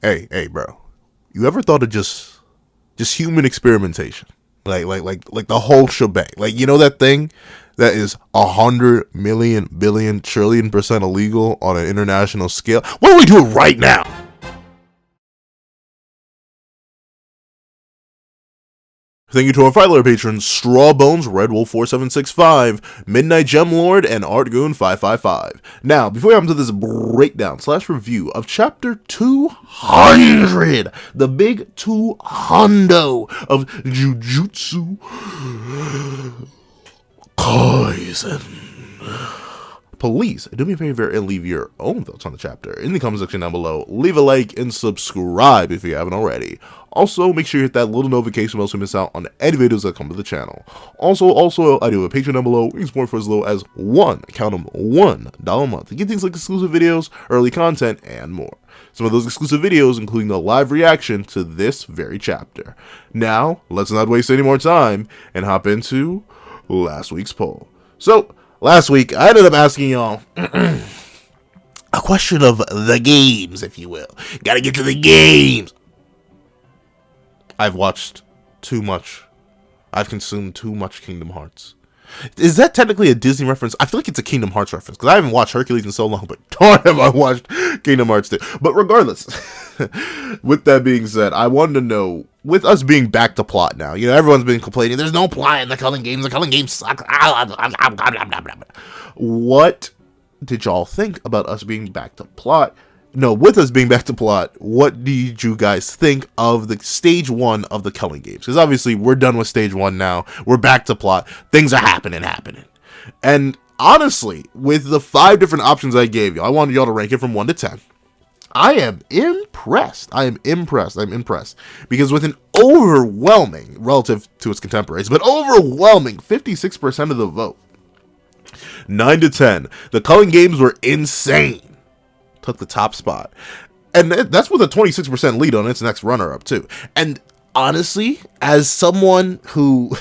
Hey, bro. You ever thought of just human experimentation? Like the whole shebang. Like, you know that thing that is 100 million billion trillion% illegal on an international scale? What are we doing right now? Thank you to our $5 patrons, Strawbones, Redwolf4765, Midnight Gemlord, and Artgoon555. Now, before we get into this breakdown / review of Chapter 200, the big 200 of Jujutsu Kaisen, please do me a favor and leave your own thoughts on the chapter in the comment section down below. Leave a like and subscribe if you haven't already. Also, make sure you hit that little notification bell so you miss out on any videos that come to the channel. Also, I do have a Patreon down below. You can support for as low as $1 a month to get things like exclusive videos, early content, and more. Some of those exclusive videos including the live reaction to this very chapter. Now, let's not waste any more time and hop into last week's poll. So, last week, I ended up asking y'all a question of the games, if you will. Gotta get to the games. I've watched too much. I've consumed too much Kingdom Hearts. Is that technically a Disney reference? I feel like it's a Kingdom Hearts reference, because I haven't watched Hercules in so long, but darn have I watched Kingdom Hearts 2. But regardless, with that being said, I wanted to know, with us being back to plot now, you know, everyone's been complaining, there's no plot in the Culling games suck. What did y'all think about us being back to plot? No, with us being back to plot, what did you guys think of the stage 1 of the Culling games? Because obviously, we're done with stage 1 now. We're back to plot. Things are happening. And honestly, with the 5 different options I gave you, I wanted y'all to rank it from 1 to 10. I am impressed. Because with an overwhelming, relative to its contemporaries, but overwhelming 56% of the vote, 9 to 10, the Culling games were insane. Took the top spot, and that's with a 26% lead on its next runner-up too. And honestly, as someone who,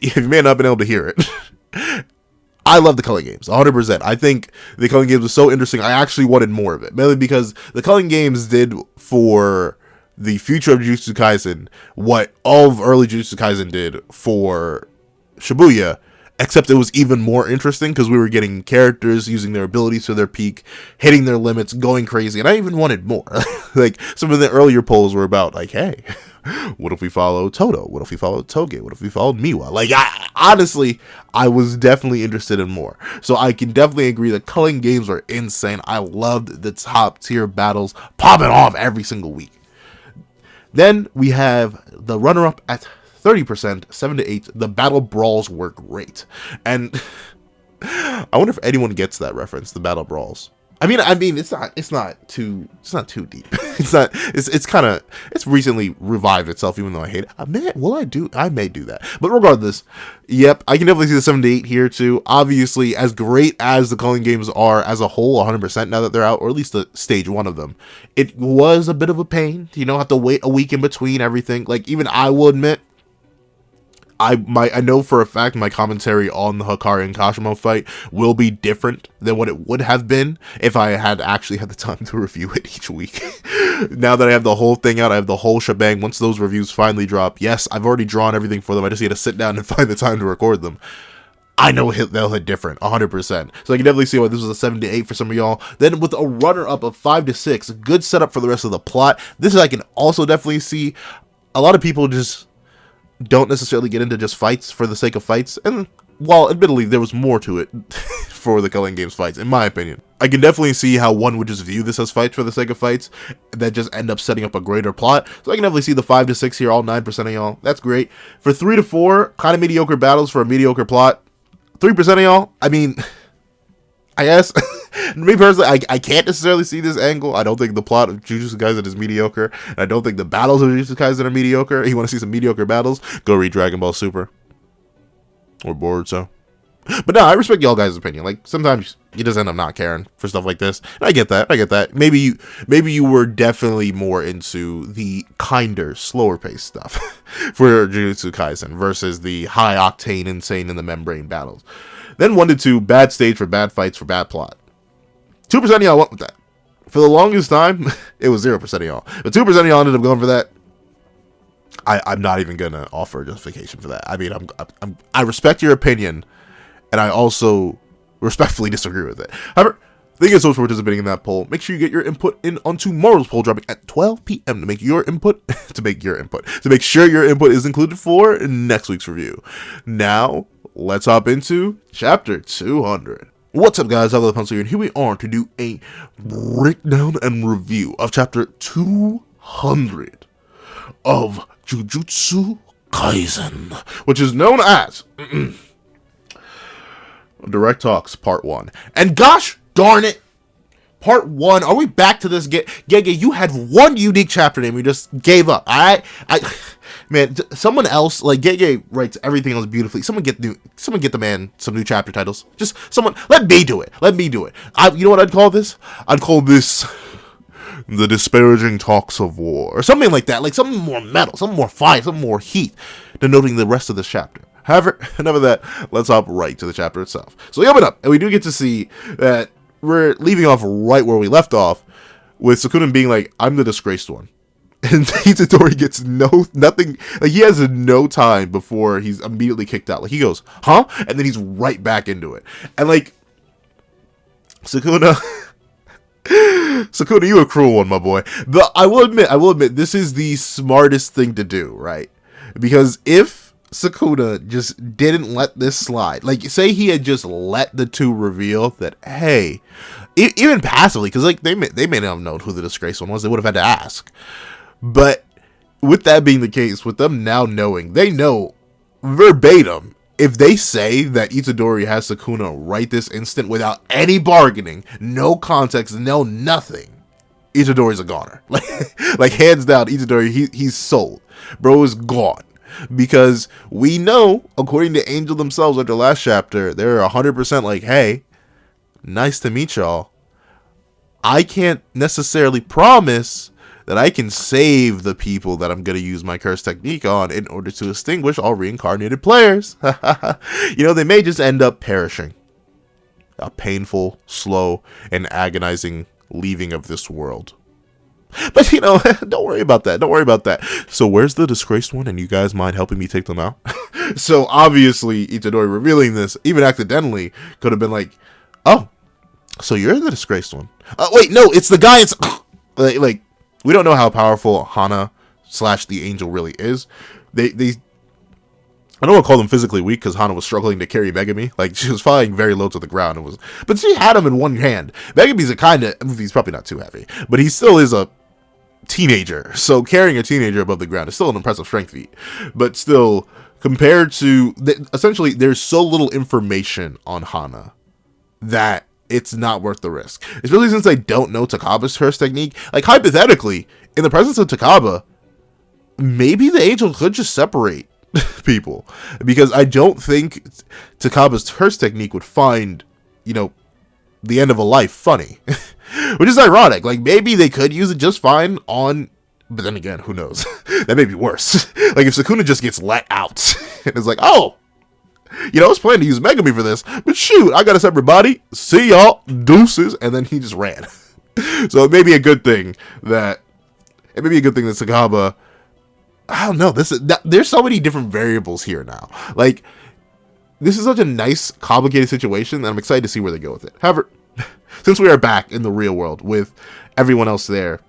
you may not have been able to hear it, I love the Culling games 100%. I think the Culling games was so interesting. I actually wanted more of it, mainly because the Culling games did for the future of Jujutsu Kaisen what all of early Jujutsu Kaisen did for Shibuya. Except it was even more interesting because we were getting characters using their abilities to their peak, hitting their limits, going crazy, and I even wanted more. Like, some of the earlier polls were about, like, hey, what if we follow Toto? What if we followed Toge? What if we followed Miwa? Like, honestly, I was definitely interested in more. So I can definitely agree that Culling games are insane. I loved the top tier battles popping off every single week. Then we have the runner-up at 30%, 7 to 8. The battle brawls were great, and I wonder if anyone gets that reference. The battle brawls. I mean, it's not too deep. It's recently revived itself, even though I hate it. I may do that. But regardless, yep, I can definitely see the 7 to 8 here too. Obviously, as great as the Culling games are as a whole, 100% now that they're out, or at least the stage 1 of them, it was a bit of a pain. You know, have to wait a week in between everything. Like, even I will admit, I know for a fact my commentary on the Hikari and Kashimo fight will be different than what it would have been if I had actually had the time to review it each week. Now that I have the whole thing out, I have the whole shebang. Once those reviews finally drop, yes, I've already drawn everything for them. I just need to sit down and find the time to record them. I know they'll hit different, 100%. So I can definitely see why this was a 7 to 8 for some of y'all. Then with a runner-up of 5 to 6, good setup for the rest of the plot. This I can also definitely see. A lot of people just don't necessarily get into just fights for the sake of fights, and while admittedly there was more to it for the Culling games fights, in my opinion, I can definitely see how one would just view this as fights for the sake of fights that just end up setting up a greater plot. So I can definitely see the 5 to 6 here, all 9% of y'all. That's great. For 3 to 4, kind of mediocre battles for a mediocre plot. 3% of y'all, I mean, I guess. Me personally, I can't necessarily see this angle. I don't think the plot of Jujutsu Kaisen is mediocre. And I don't think the battles of Jujutsu Kaisen are mediocre. You want to see some mediocre battles? Go read Dragon Ball Super. Or Boruto. But no, I respect y'all guys' opinion. Like, sometimes you just end up not caring for stuff like this. And I get that. Maybe you were definitely more into the kinder, slower paced stuff for Jujutsu Kaisen versus the high octane, insane in the membrane battles. Then 1 to 2, bad stage for bad fights for bad plot. 2% of y'all went with that. For the longest time, it was 0% of y'all. But 2% of y'all ended up going for that. I'm not even going to offer a justification for that. I mean, I respect your opinion, and I also respectfully disagree with it. However, thank you so much for participating in that poll. Make sure you get your input in on tomorrow's poll, dropping at 12 p.m. to make your input, to make sure your input is included for next week's review. Now, let's hop into chapter 200. What's up, guys? I'm the Pencil here, and here we are to do a breakdown and review of chapter 200 of Jujutsu Kaisen, which is known as Direct Talks Part 1. And gosh darn it, Part 1, are we back to this? Gege, you had one unique chapter name, you just gave up. Man, someone else, like Gege writes everything else beautifully. Someone get the man some new chapter titles. Just someone, let me do it. You know what I'd call this? I'd call this The Disparaging Talks of War, or something like that. Like something more metal, something more fire, something more heat, denoting the rest of this chapter. However, enough of that, let's hop right to the chapter itself. So we open up, and we do get to see that we're leaving off right where we left off, with Sukuna being like, I'm the disgraced one. And Itadori gets nothing, like he has no time before he's immediately kicked out. Like he goes, huh? And then he's right back into it. And like, Sukuna, you a cruel one, my boy. But I will admit, this is the smartest thing to do, right? Because if Sukuna just didn't let this slide, like say he had just let the two reveal that, hey, even passively, because like they may not have known who the disgraced one was, they would have had to ask. But with that being the case, with them now knowing, they know verbatim, if they say that Itadori has Sukuna right this instant without any bargaining, no context, no nothing, Itadori's a goner. Like hands down, Itadori, he's sold. Bro is gone. Because we know, according to Angel themselves after last chapter, they're 100% like, hey, nice to meet y'all. I can't necessarily promise that I can save the people that I'm going to use my curse technique on in order to extinguish all reincarnated players. You know, they may just end up perishing. A painful, slow, and agonizing leaving of this world. But, you know, don't worry about that. So where's the disgraced one? And you guys mind helping me take them out? So obviously, Itadori revealing this, even accidentally, could have been like, oh, so you're the disgraced one. Wait, no, it's the guy. It's like, we don't know how powerful Hana / the angel really is. I don't want to call them physically weak because Hana was struggling to carry Megami. Like, she was flying very low to the ground. But she had him in one hand. Megami's he's probably not too heavy, but he still is a teenager. So carrying a teenager above the ground is still an impressive strength feat. But still, compared to, essentially, there's so little information on Hana that it's not worth the risk. Especially since I don't know Takaba's curse technique. Like, hypothetically, in the presence of Takaba, maybe the angel could just separate people. Because I don't think Takaba's curse technique would find, you know, the end of a life funny. Which is ironic. Like, maybe they could use it just fine on... But then again, who knows? That may be worse. Like, if Sukuna just gets let out, and it's like, oh, you know, I was planning to use Megami for this, but shoot, I got a separate body. See y'all, deuces, and then he just ran. So it may be a good thing that Takaba, I don't know, there's so many different variables here now. Like, this is such a nice, complicated situation that I'm excited to see where they go with it. However, since we are back in the real world with everyone else there,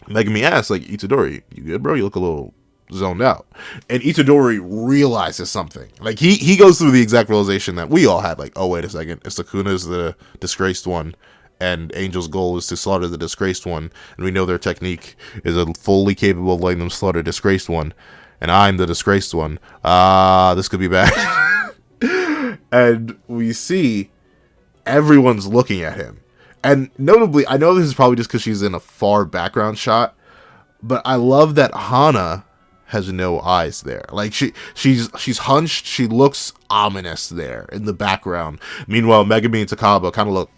Megami asks, like, Itadori, you good, bro? You look a little zoned out. And Itadori realizes something. Like, he goes through the exact realization that we all had. Like, oh, wait a second. If Sukuna's the disgraced one, and Angel's goal is to slaughter the disgraced one, and we know their technique is a fully capable of letting them slaughter disgraced one, and I'm the disgraced one, this could be bad. And we see everyone's looking at him. And notably, I know this is probably just because she's in a far background shot, but I love that Hana has no eyes there. Like, she's hunched, she looks ominous there in the background. Meanwhile, Megami and Takaba kind of look...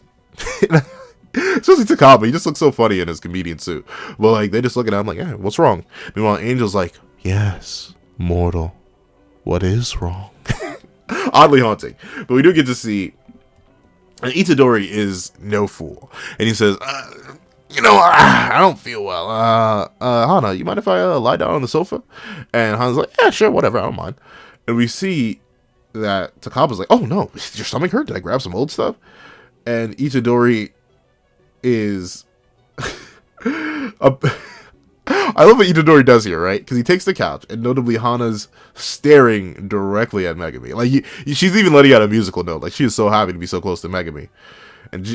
Especially Takaba, he just looks so funny in his comedian suit. But, like, they just look at him like, yeah, what's wrong? Meanwhile, Angel's like, yes, mortal, what is wrong? Oddly haunting. But we do get to see... And Itadori is no fool. And he says, I don't feel well. Hana, you mind if I lie down on the sofa? And Hana's like, yeah, sure, whatever, I don't mind. And we see that Takaba's like, oh no, is your stomach hurt? Did I grab some old stuff? And Itadori is... I love what Itadori does here, right? Because he takes the couch, and notably Hana's staring directly at Megami. Like, she's even letting out a musical note. Like, she is so happy to be so close to Megami. And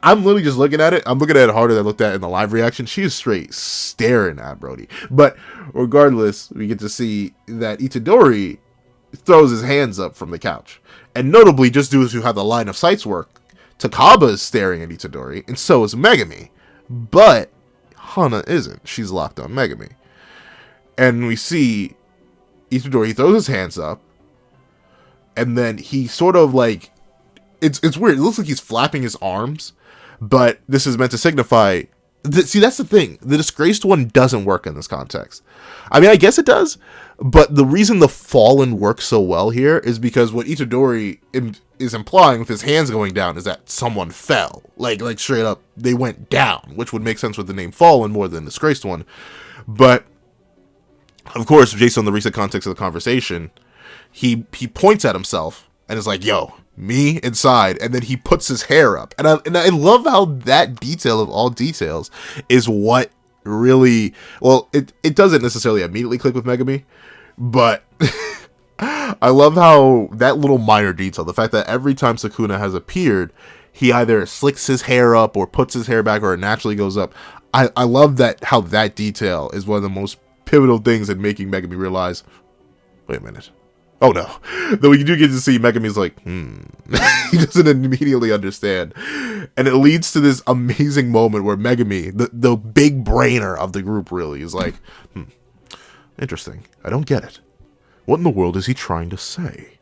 I'm literally just looking at it. I'm looking at it harder than I looked at in the live reaction. She is straight staring at Brody. But regardless, we get to see that Itadori throws his hands up from the couch. And notably, just due to how the line of sights work, Takaba is staring at Itadori, and so is Megami. But Hana isn't. She's locked on Megami. And we see Itadori throws his hands up, and then he sort of like... It's weird. It looks like he's flapping his arms, but this is meant to signify... See, that's the thing. The Disgraced One doesn't work in this context. I mean, I guess it does, but the reason the Fallen works so well here is because what Itadori is implying with his hands going down is that someone fell. Like straight up, they went down, which would make sense with the name Fallen more than Disgraced One. But, of course, based on the recent context of the conversation, he points at himself and is like, yo, me inside, and then he puts his hair up, and I love how that detail of all details is what really, well, it doesn't necessarily immediately click with Megami, but I love how that little minor detail, the fact that every time Sukuna has appeared, he either slicks his hair up or puts his hair back or it naturally goes up. I love that, how that detail is one of the most pivotal things in making Megami realize, wait a minute. Oh no. Though we do get to see Megami's like, he doesn't immediately understand. And it leads to this amazing moment where Megami, the big brainer of the group really, is like, interesting. I don't get it. What in the world is he trying to say?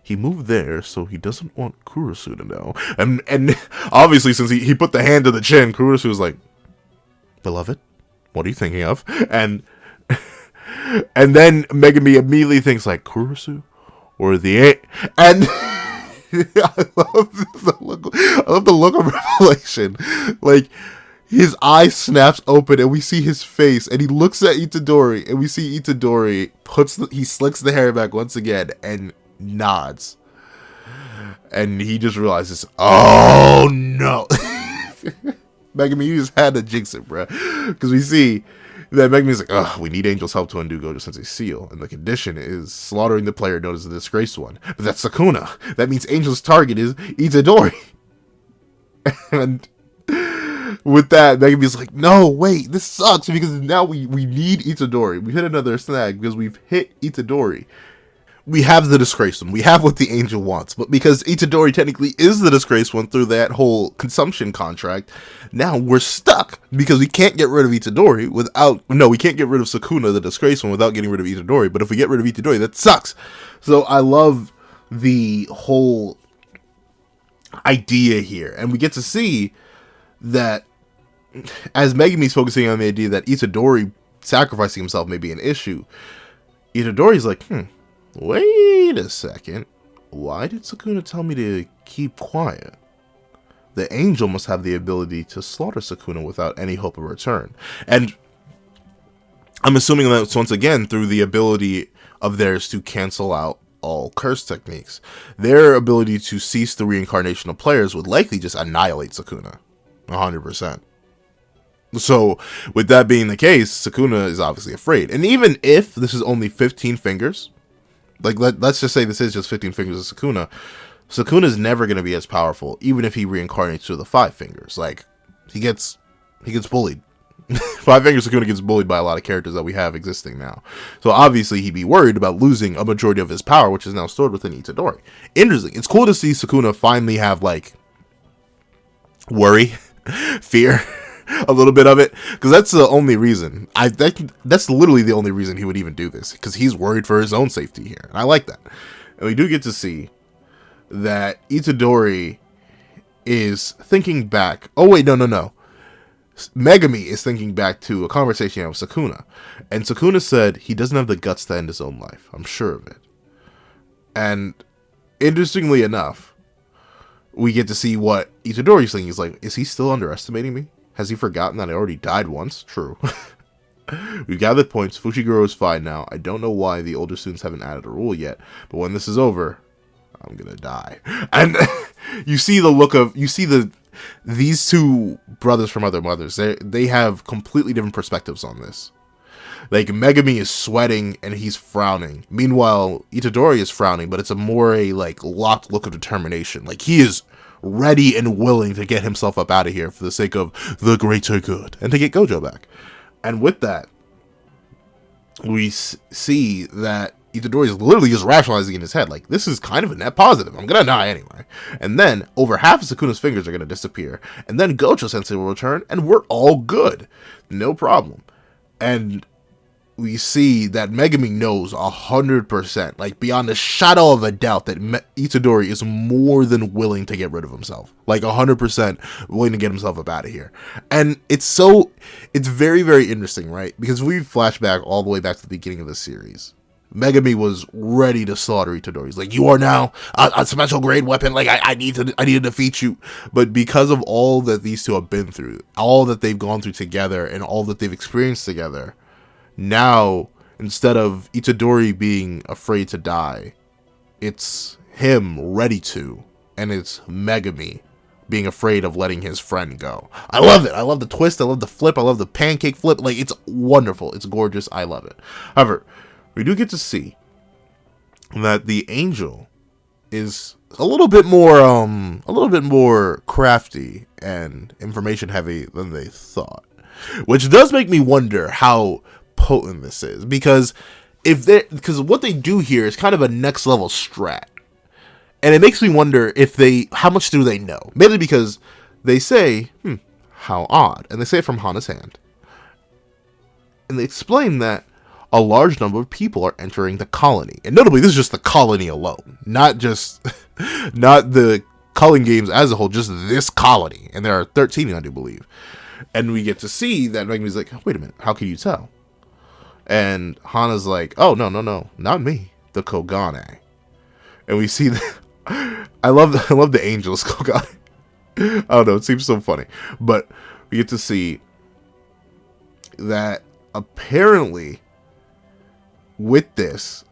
He moved there so he doesn't want Kurusu to know. And obviously since he put the hand to the chin, Kurusu was like, beloved, what are you thinking of? And then Megami immediately thinks like Kurusu or and I love the look of revelation. Like his eye snaps open and we see his face and he looks at Itadori and we see Itadori he slicks the hair back once again and nods. And he just realizes, oh no. Megami, you just had to jinx it, bro. Because we see that Megami's like, ugh, we need Angel's help to undo Gojo Sensei's seal, and the condition is slaughtering the player known as the Disgraced One. But that's Sukuna. That means Angel's target is Itadori. And with that, Megami's like, no, wait, this sucks, because now we need Itadori. We hit another snag, because we've hit Itadori. We have the Disgraced One. We have what the Angel wants. But because Itadori technically is the Disgraced One through that whole consumption contract, now we're stuck. Because we can't get rid of Itadori we can't get rid of Sukuna, the Disgraced One, without getting rid of Itadori. But if we get rid of Itadori, that sucks. So I love the whole idea here. And we get to see that as Megami's focusing on the idea that Itadori sacrificing himself may be an issue, Itadori's like, wait a second. Why did Sukuna tell me to keep quiet? The Angel must have the ability to slaughter Sukuna without any hope of return. And I'm assuming that's once again through the ability of theirs to cancel out all curse techniques. Their ability to cease the reincarnation of players would likely just annihilate Sukuna. 100%. So, with that being the case, Sukuna is obviously afraid. And even if this is only 15 fingers... Like, let's just say this is just 15 fingers of Sukuna. Sukuna's never going to be as powerful, even if he reincarnates to the 5 fingers. Like, he gets bullied. 5 fingers Sukuna gets bullied by a lot of characters that we have existing now. So, obviously, he'd be worried about losing a majority of his power, which is now stored within Itadori. Interesting. It's cool to see Sukuna finally have, like, worry, fear, a little bit of it, because that's the only reason. That's literally the only reason he would even do this, because he's worried for his own safety here, and I like that. And we do get to see that Itadori is thinking back. Oh wait, no. Megami is thinking back to a conversation he had with Sukuna, and Sukuna said he doesn't have the guts to end his own life. I'm sure of it. And interestingly enough, we get to see what Itadori's thinking. He's like, is he still underestimating me? Has he forgotten that I already died once? True. We've gathered points. Fushiguro is fine now. I don't know why the older students haven't added a rule yet, but when this is over, I'm gonna die. And you see these two brothers from other mothers. They have completely different perspectives on this. Like, Megami is sweating and he's frowning. Meanwhile, Itadori is frowning, but it's a like locked look of determination. Like, he is ready and willing to get himself up out of here for the sake of the greater good and to get Gojo back. And with that, we see that Itadori is literally just rationalizing in his head, like, this is kind of a net positive. I'm gonna die anyway. And then over half of Sukuna's fingers are gonna disappear. And then Gojo Sensei will return, and we're all good. No problem. And we see that Megami knows 100%, like beyond a shadow of a doubt, that Itadori is more than willing to get rid of himself. Like 100% willing to get himself up out of here. And it's very, very interesting, right? Because we flash back all the way back to the beginning of the series. Megami was ready to slaughter Itadori. He's like, you are now a special grade weapon. Like, I need to defeat you. But because of all that these two have been through, all that they've gone through together, and all that they've experienced together, now, instead of Itadori being afraid to die, it's him ready to, and it's Megami being afraid of letting his friend go. I love it. I love the twist. I love the flip. I love the pancake flip. Like, it's wonderful. It's gorgeous. I love it. However, we do get to see that the angel is a little bit more crafty and information heavy than they thought, which does make me wonder how potent this is, because what they do here is kind of a next level strat, and it makes me wonder how much do they know, mainly because they say, how odd, and they say it from Hana's hand, and they explain that a large number of people are entering the colony, and notably this is just the colony alone, not the Culling games as a whole, just this colony, and there are 13, I do believe. And we get to see that Megami's like, wait a minute, how can you tell? And Hana's like, oh, no, not me, the Kogane. And we see that. I love the angels Kogane. I don't know, it seems so funny. But we get to see that apparently with this,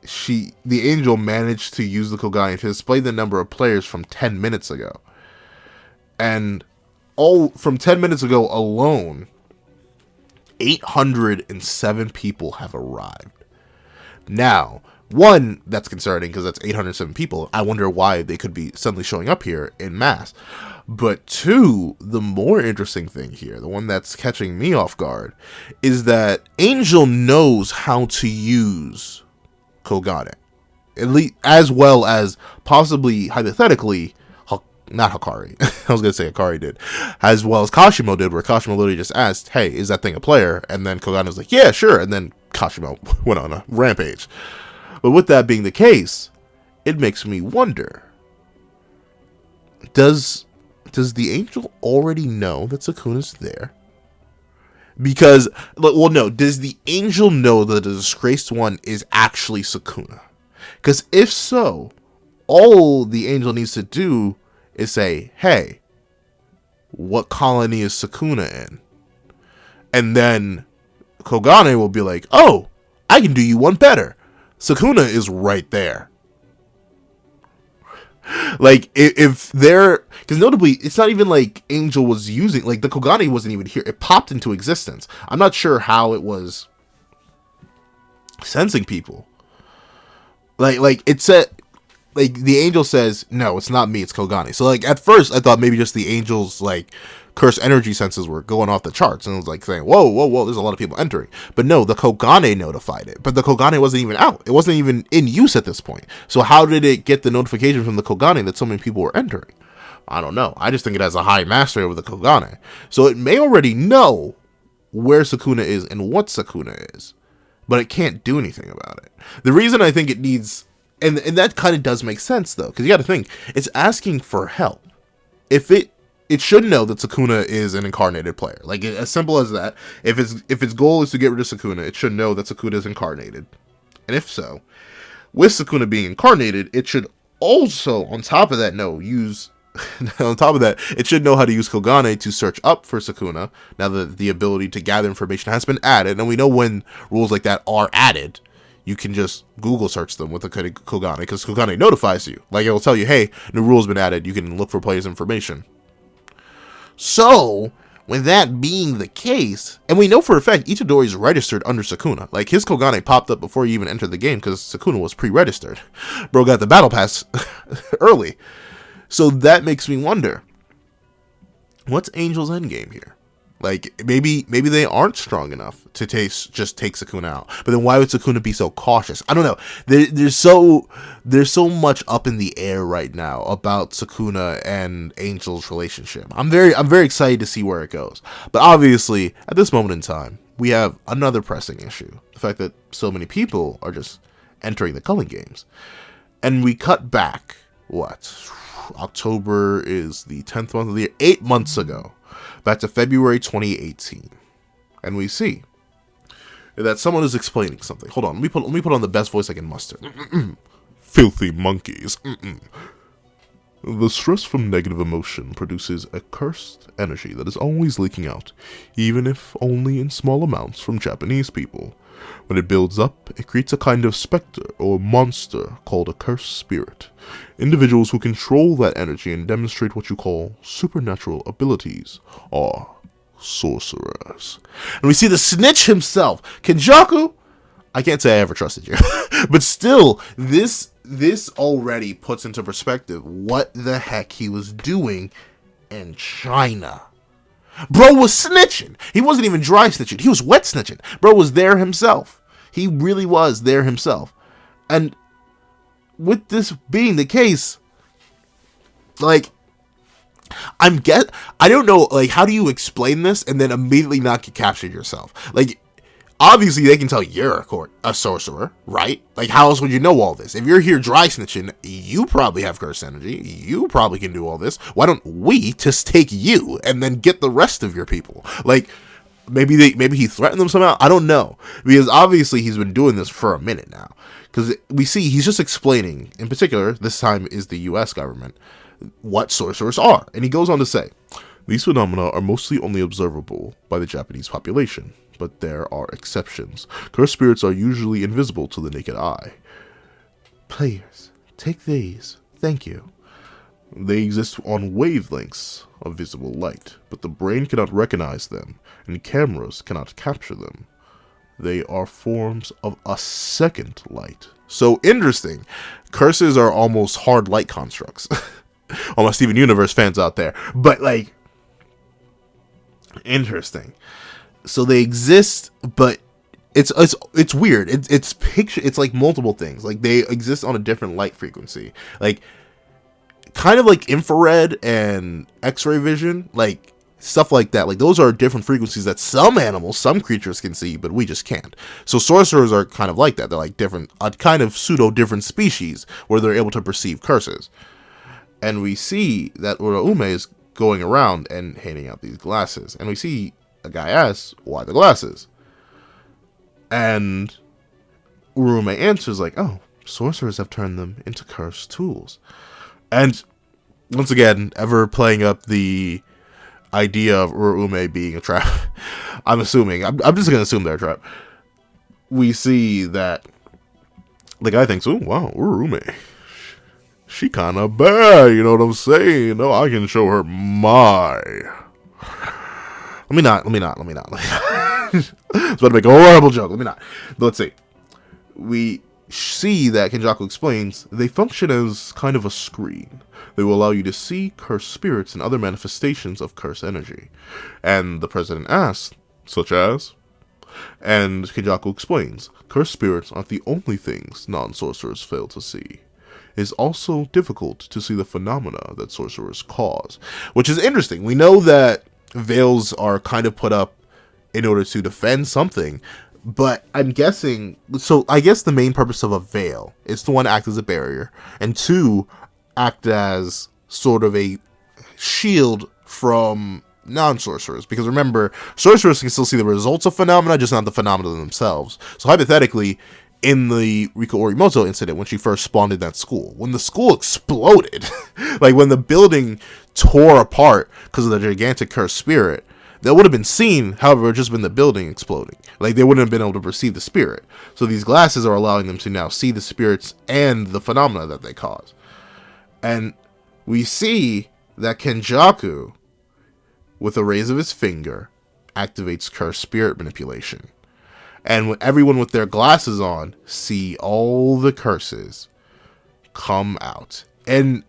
the angel managed to use the Kogane to display the number of players from 10 minutes ago. And from 10 minutes ago alone, 807 people have arrived. Now, one, that's concerning because that's 807 people. I wonder why they could be suddenly showing up here in mass. But two, the more interesting thing here, the one that's catching me off guard, is that Angel knows how to use Kogane, at least, as well as possibly, hypothetically, not Hikari, I was going to say Hikari did, as well as Kashimo did, where Kashimo literally just asked, hey, is that thing a player? And then Kogane was like, yeah, sure. And then Kashimo went on a rampage. But with that being the case, it makes me wonder, does the angel already know that Sukuna's there? Because, well, no, does the angel know that the disgraced one is actually Sukuna? Because if so, all the angel needs to do is say, hey, what colony is Sukuna in? And then Kogane will be like, oh, I can do you one better. Sukuna is right there. Like, if they're, because notably, it's not even like Angel was using, like, the Kogane wasn't even here. It popped into existence. I'm not sure how it was sensing people. Like it said, like, the angel says, no, it's not me, it's Kogane. So, like, at first, I thought maybe just the angel's, like, cursed energy senses were going off the charts, and it was like saying, whoa, there's a lot of people entering. But no, the Kogane notified it. But the Kogane wasn't even out. It wasn't even in use at this point. So how did it get the notification from the Kogane that so many people were entering? I don't know. I just think it has a high mastery over the Kogane. So it may already know where Sukuna is and what Sukuna is, but it can't do anything about it. The reason I think it needs, and that kind of does make sense, though, because you got to think, it's asking for help. If it should know that Sukuna is an incarnated player. Like, as simple as that. If its goal is to get rid of Sukuna, it should know that Sukuna is incarnated. And if so, with Sukuna being incarnated, it should also, on top of that, use On top of that, it should know how to use Kogane to search up for Sukuna, now that the ability to gather information has been added, and we know when rules like that are added, you can just Google search them with the Kogane, because Kogane notifies you. Like, it will tell you, hey, new rules been added, you can look for players' information. So, with that being the case, and we know for a fact Itadori is registered under Sukuna. Like, his Kogane popped up before he even entered the game, because Sukuna was pre-registered. Bro got the battle pass early. So that makes me wonder, what's Angel's endgame here? Like, maybe they aren't strong enough to just take Sukuna out. But then why would Sukuna be so cautious? I don't know. There's so much up in the air right now about Sukuna and Angel's relationship. I'm very excited to see where it goes. But obviously, at this moment in time, we have another pressing issue: the fact that so many people are just entering the Culling games, and we cut back what? October is the 10th month of the year, 8 months ago, back to February 2018, and we see that someone is explaining something. Hold on, let me put on the best voice I can muster. Filthy monkeys. The stress from negative emotion produces a cursed energy that is always leaking out, even if only in small amounts, from Japanese people. When it builds up, it creates a kind of specter or monster called a cursed spirit. Individuals who control that energy and demonstrate what you call supernatural abilities are sorcerers. And we see the snitch himself, Kenjaku. I can't say I ever trusted you, but still, this already puts into perspective what the heck he was doing in China. Bro was snitching. He wasn't even dry snitching. He was wet snitching. Bro was there himself. He really was there himself. And with this being the case, like, I don't know, like, how do you explain this and then immediately not get captured yourself? Like, obviously they can tell you're a sorcerer, right? Like, how else would you know all this? If you're here dry snitching, you probably have cursed energy. You probably can do all this. Why don't we just take you and then get the rest of your people? Like, maybe he threatened them somehow. I don't know, because obviously he's been doing this for a minute now. Because we see he's just explaining, in particular, this time is the U.S. government, what sorcerers are, and he goes on to say, these phenomena are mostly only observable by the Japanese population, but there are exceptions. Cursed spirits are usually invisible to the naked eye. Players, take these. Thank you. They exist on wavelengths of visible light, but the brain cannot recognize them, and cameras cannot capture them. They are forms of a second light. So interesting. Curses are almost hard light constructs. All my Steven Universe fans out there. But, like, interesting. So they exist, but it's weird. It's like multiple things. Like, they exist on a different light frequency. Like, kind of like infrared and X-ray vision, like stuff like that. Like, those are different frequencies that some animals, some creatures can see, but we just can't. So sorcerers are kind of like that. They're like different, a kind of pseudo different species where they're able to perceive curses. And we see that Uraume is going around and handing out these glasses, and we see a guy asks, why the glasses? And Uraume answers like, oh, sorcerers have turned them into cursed tools. And once again, ever playing up the idea of Uraume being a trap, I'm just gonna assume they're a trap. We see that the guy thinks, oh wow, Uraume, she kinda bad, you know what I'm saying? No, I can show her my. Let me not. I was about to make a horrible joke. Let me not. But let's see. We see that Kenjaku explains they function as kind of a screen. They will allow you to see cursed spirits and other manifestations of cursed energy. And the president asks, such as? And Kenjaku explains, cursed spirits aren't the only things non-sorcerers fail to see. It's also difficult to see the phenomena that sorcerers cause. Which is interesting. We know that veils are kind of put up in order to defend something, but I'm guessing, so I guess the main purpose of a veil is to, one, act as a barrier, and two, act as sort of a shield from non-sorcerers, because remember, sorcerers can still see the results of phenomena, just not the phenomena themselves. So hypothetically, in the Riko Orimoto incident when she first spawned in that school. When the school exploded, like when the building tore apart because of the gigantic cursed spirit, that would have been seen, however, it would just been the building exploding. Like, they wouldn't have been able to perceive the spirit. So these glasses are allowing them to now see the spirits and the phenomena that they cause. And we see that Kenjaku, with a raise of his finger, activates cursed spirit manipulation. And when everyone with their glasses on see all the curses come out. And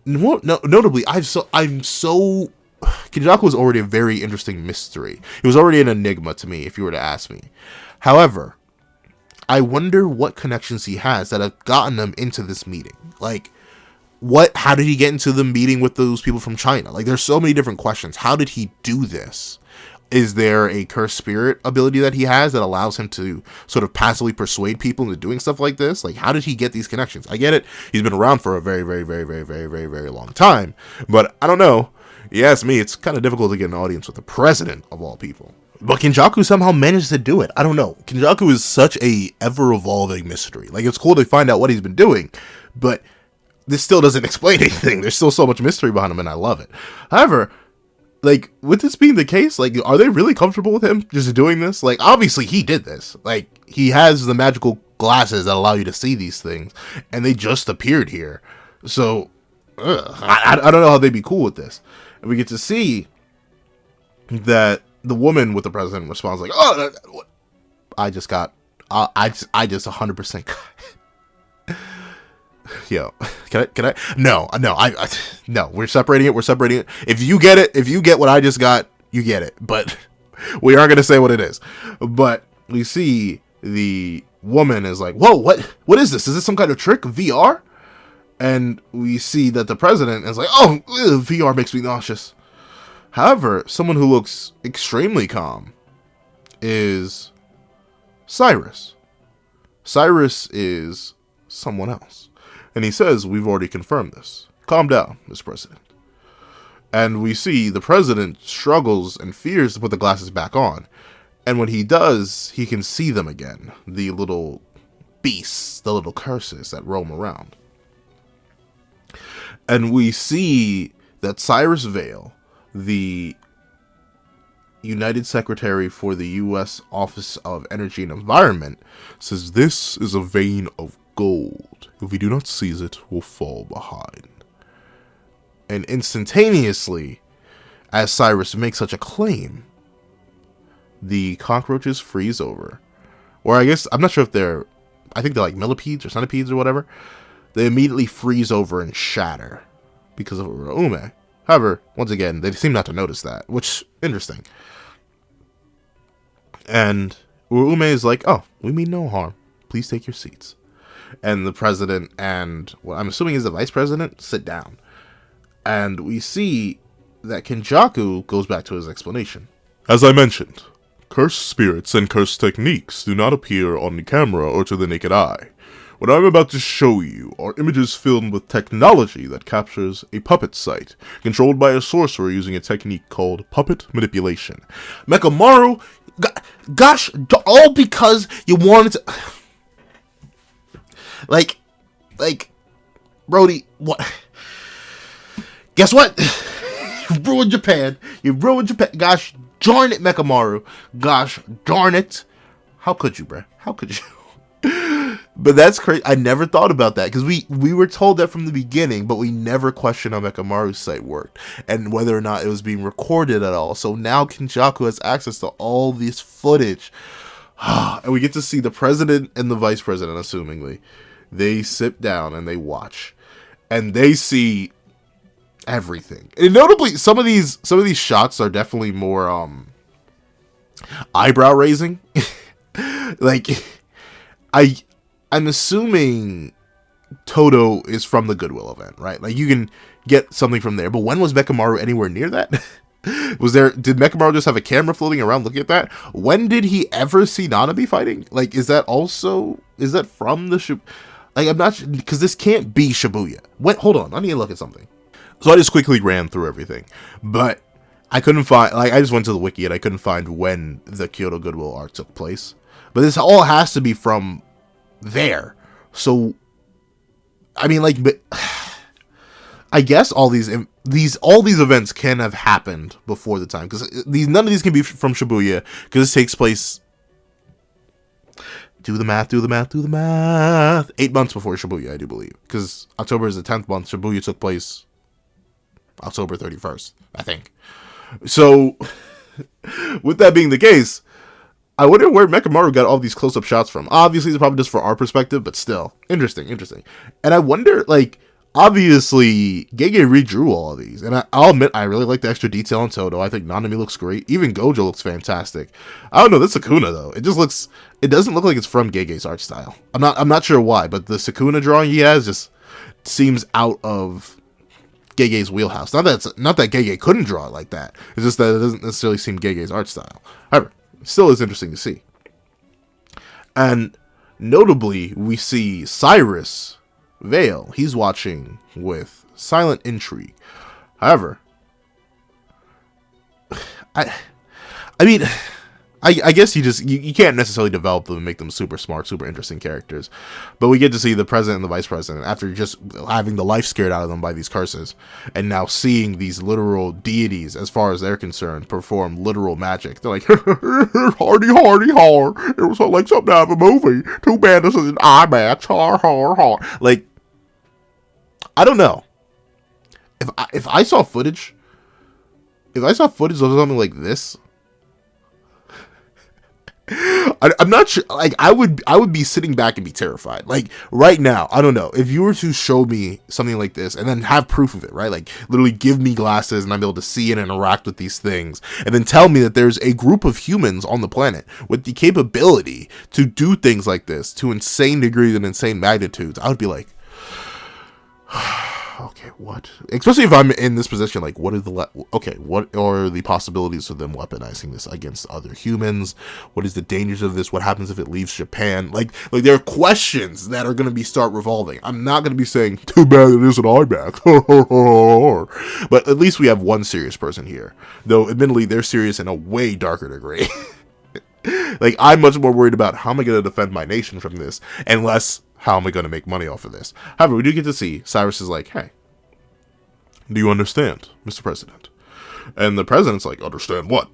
notably, Kenjaku was already a very interesting mystery. It was already an enigma to me, if you were to ask me. However, I wonder what connections he has that have gotten him into this meeting. Like, how did he get into the meeting with those people from China? Like, there's so many different questions. How did he do this? Is there a cursed spirit ability that he has that allows him to sort of passively persuade people into doing stuff like this? Like, how did he get these connections? I get it. He's been around for a very, very, very, very, very, very, very long time. But I don't know. You ask me, it's kind of difficult to get an audience with the president of all people. But Kenjaku somehow managed to do it. I don't know. Kenjaku is such a ever-evolving mystery. Like, it's cool to find out what he's been doing, but this still doesn't explain anything. There's still so much mystery behind him, and I love it. However, like, with this being the case, like, are they really comfortable with him just doing this? Like, obviously he did this. Like, he has the magical glasses that allow you to see these things, and they just appeared here. So, I don't know how they'd be cool with this. And we get to see that the woman with the president responds like, "Oh, I just 100% Yo, can I? No, we're separating it. If you get what I just got, you get it. But we aren't going to say what it is. But we see the woman is like, whoa, what is this? Is this some kind of trick? VR? And we see that the president is like, oh, VR makes me nauseous. However, someone who looks extremely calm is Cyrus. Cyrus is someone else. And he says, we've already confirmed this. Calm down, Mr. President. And we see the president struggles and fears to put the glasses back on. And when he does, he can see them again. The little beasts, the little curses that roam around. And we see that Cyrus Vale, the United Secretary for the U.S. Office of Energy and Environment, says this is a vein of gold. If we do not seize it, we'll fall behind. And instantaneously, as Cyrus makes such a claim, the cockroaches freeze over. Or I guess, I'm not sure if I think they're like millipedes or centipedes or whatever. They immediately freeze over and shatter because of Urume. However, once again, they seem not to notice that, which, interesting. And Urume is like, oh, we mean no harm. Please take your seats. And the president and what I'm assuming is the vice president sit down. And we see that Kenjaku goes back to his explanation. As I mentioned, cursed spirits and cursed techniques do not appear on the camera or to the naked eye. What I'm about to show you are images filmed with technology that captures a puppet site, controlled by a sorcerer using a technique called puppet manipulation. Mekamaru, gosh, all because you wanted to... Like, Brody, what? Guess what? You ruined Japan. Gosh darn it, Mekamaru. Gosh darn it. How could you, bruh? How could you? But that's crazy. I never thought about that because we were told that from the beginning, but we never questioned how Mekamaru's site worked and whether or not it was being recorded at all. So now Kenjaku has access to all this footage. And we get to see the president and the vice president, assumingly. They sit down and they watch. And they see everything. And notably, some of these shots are definitely more eyebrow raising. Like, I'm assuming Todo is from the Goodwill event, right? Like, you can get something from there. But when was Mekamaru anywhere near that? Did Mekamaru just have a camera floating around looking at that? When did he ever see Nanabe fighting? Like, is that from the like, I'm not, because this can't be Shibuya. Hold on, I need to look at something. So I just quickly ran through everything. But I couldn't find, like, I just went to the wiki and I couldn't find when the Kyoto Goodwill arc took place. But this all has to be from there. So, I mean, like, but I guess all these events can have happened before the time, because none of these can be from Shibuya, because this takes place. Do the math. 8 months before Shibuya, I do believe, because October is the 10th month. Shibuya took place October 31st, I think. So, with that being the case, I wonder where Mekamaru got all these close-up shots from. Obviously, it's probably just for our perspective, but still, interesting. And I wonder, like, obviously, Gege redrew all of these, and I'll admit, I really like the extra detail on Todo. I think Nanami looks great. Even Gojo looks fantastic. I don't know, this Sukuna, though, it doesn't look like it's from Gege's art style. I'm not sure why, but the Sukuna drawing he has just seems out of Gege's wheelhouse. Not that Gege couldn't draw it like that. It's just that it doesn't necessarily seem Gege's art style. However, it still is interesting to see. And notably, we see Cyrus Vale. He's watching with silent intrigue. However, I mean, I guess you can't necessarily develop them and make them super smart, super interesting characters. But we get to see the president and the vice president, after just having the life scared out of them by these curses, and now seeing these literal deities, as far as they're concerned, perform literal magic. They're like, hardy, har. It was like something out of a movie. Too bad this is an IMAX. Har. Like, I don't know. If I saw footage of something like this, I'm not sure. Like, I would be sitting back and be terrified. Like, right now, I don't know. If you were to show me something like this and then have proof of it, right? Like, literally give me glasses and I'm able to see and interact with these things, and then tell me that there's a group of humans on the planet with the capability to do things like this to insane degrees and insane magnitudes, I would be like, okay, what? Especially if I'm in this position, like, what are the possibilities of them weaponizing this against other humans? What is the dangers of this? What happens if it leaves Japan? Like there are questions that are going to start revolving. I'm not going to be saying, too bad it isn't IMAX. But at least we have one serious person here. Though, admittedly, they're serious in a way darker degree. Like, I'm much more worried about how am I going to defend my nation from this, and less how am I going to make money off of this. However, we do get to see Cyrus is like, hey, do you understand, Mr. President? And the president's like, understand what?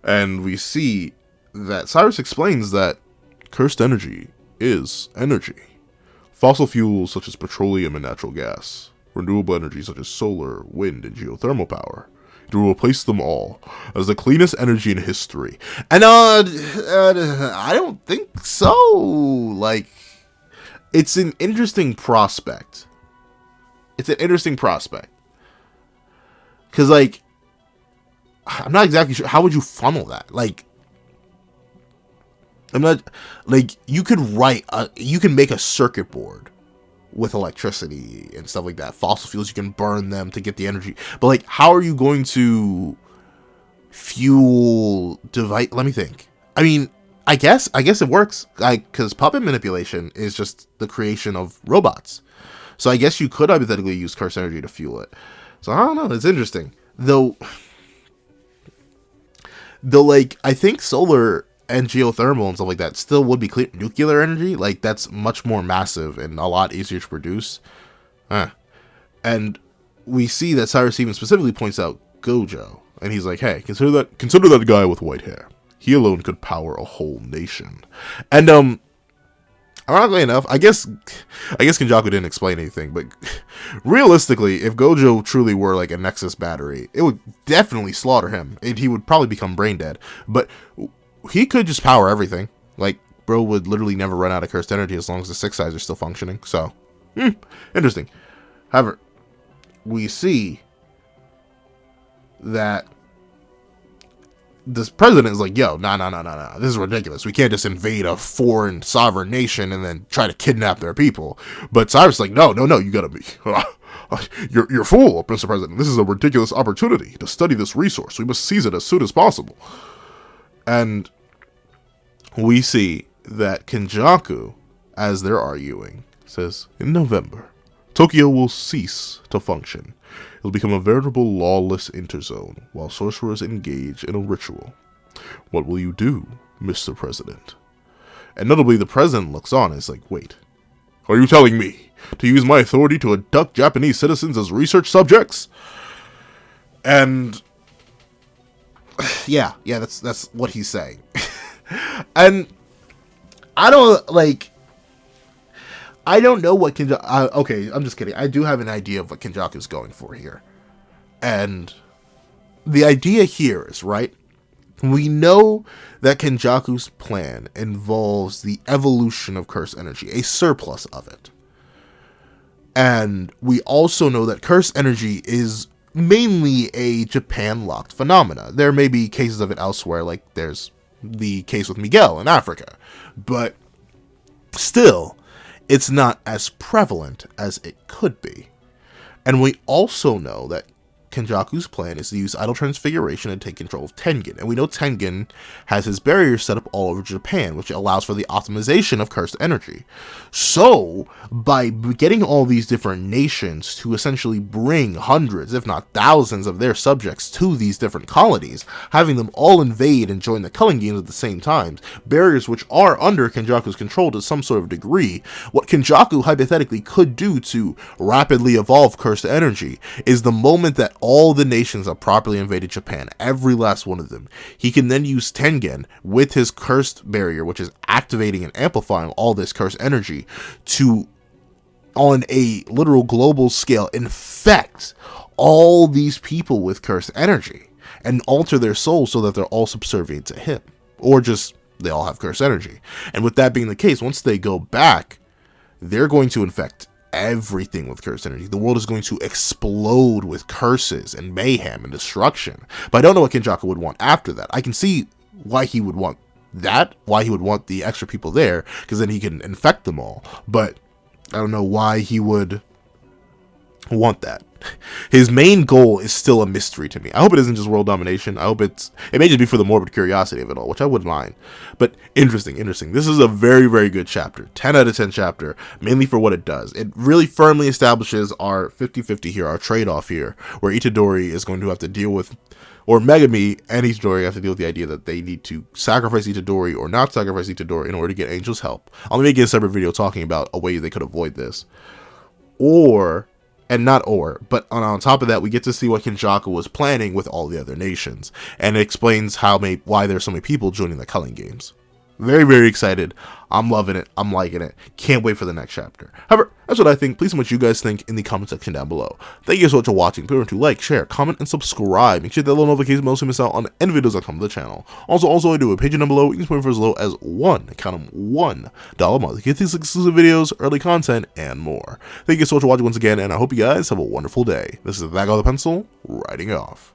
And we see that Cyrus explains that cursed energy is energy. Fossil fuels such as petroleum and natural gas, renewable energy such as solar, wind, and geothermal power, to replace them all as the cleanest energy in history. And I don't think so. Like, it's an interesting prospect. Because, like, I'm not exactly sure. How would you funnel that? Like, I'm not, like, you can make a circuit board with electricity and stuff like that. Fossil fuels, you can burn them to get the energy. But, like, how are you going to fuel device? Let me think. I mean, I guess it works, because puppet manipulation is just the creation of robots. So I guess you could hypothetically use cursed energy to fuel it. So I don't know. It's interesting, though. Like, I think solar and geothermal and stuff like that still would be clean. Nuclear energy, like, that's much more massive and a lot easier to produce. And we see that Cyrus even specifically points out Gojo, and he's like, hey, consider that guy with white hair. He alone could power a whole nation. And ironically enough, I guess Kenjaku didn't explain anything, but realistically, if Gojo truly were like a Nexus battery, it would definitely slaughter him, and he would probably become brain dead. But he could just power everything. Like, bro would literally never run out of cursed energy as long as the six eyes are still functioning. So, interesting. However, we see that this president is like, yo, nah, this is ridiculous. We can't just invade a foreign sovereign nation and then try to kidnap their people. But Cyrus is like, no, you gotta be, you're fool, Mr. President. This is a ridiculous opportunity to study this resource. We must seize it as soon as possible. And we see that Kenjaku, as they're arguing, says, in November, Tokyo will cease to function. It will become a veritable lawless interzone, while sorcerers engage in a ritual. What will you do, Mr. President? And notably, the president looks on and is like, wait, are you telling me to use my authority to abduct Japanese citizens as research subjects? And yeah, that's what he's saying. And I don't know what Kenjaku... okay, I'm just kidding. I do have an idea of what Kenjaku is going for here. And the idea here is, right, we know that Kenjaku's plan involves the evolution of cursed energy, a surplus of it. And we also know that cursed energy is mainly a Japan-locked phenomena. There may be cases of it elsewhere, like there's the case with Miguel in Africa. But still, it's not as prevalent as it could be. And we also know that Kenjaku's plan is to use idle transfiguration and take control of Tengen. And we know Tengen has his barriers set up all over Japan, which allows for the optimization of cursed energy. So, by getting all these different nations to essentially bring hundreds, if not thousands, of their subjects to these different colonies, having them all invade and join the Culling games at the same time, barriers which are under Kenjaku's control to some sort of degree, what Kenjaku hypothetically could do to rapidly evolve cursed energy is the moment that all the nations have properly invaded Japan, every last one of them, he can then use Tengen with his cursed barrier, which is activating and amplifying all this cursed energy, to, on a literal global scale, infect all these people with cursed energy and alter their souls so that they're all subservient to him, or just they all have cursed energy. And with that being the case, once they go back, they're going to infect everything with cursed energy. The world is going to explode with curses and mayhem and destruction. But I don't know what Kenjaku would want after that. I can see why he would want that, why he would want the extra people there, because then he can infect them all. But I don't know why he would want that. His main goal is still a mystery to me. I hope it isn't just world domination. I hope it may just be for the morbid curiosity of it all, which I wouldn't mind. But interesting. This is a very, very good chapter. 10 out of 10 chapter, mainly for what it does. It really firmly establishes our 50-50 here, our trade-off here, where Itadori is going to have to deal with, or Megami and Itadori have to deal with the idea that they need to sacrifice Itadori or not sacrifice Itadori in order to get Angel's help. I'll make a separate video talking about a way they could avoid this. But on top of that, we get to see what Kenjaku was planning with all the other nations, and it explains why there's so many people joining the Culling games. Very, very excited. I'm loving it. I'm liking it. Can't wait for the next chapter. However, that's what I think. Please tell me what you guys think in the comment section down below. Thank you so much for watching. Remember to like, share, comment, and subscribe. Make sure that little notification bell so you miss out on any videos that come to the channel. Also, I do a page down below. You can support for as low as $1 a month. Get these exclusive videos, early content, and more. Thank you so much for watching once again, and I hope you guys have a wonderful day. This is the Bag of the Pencil, writing off.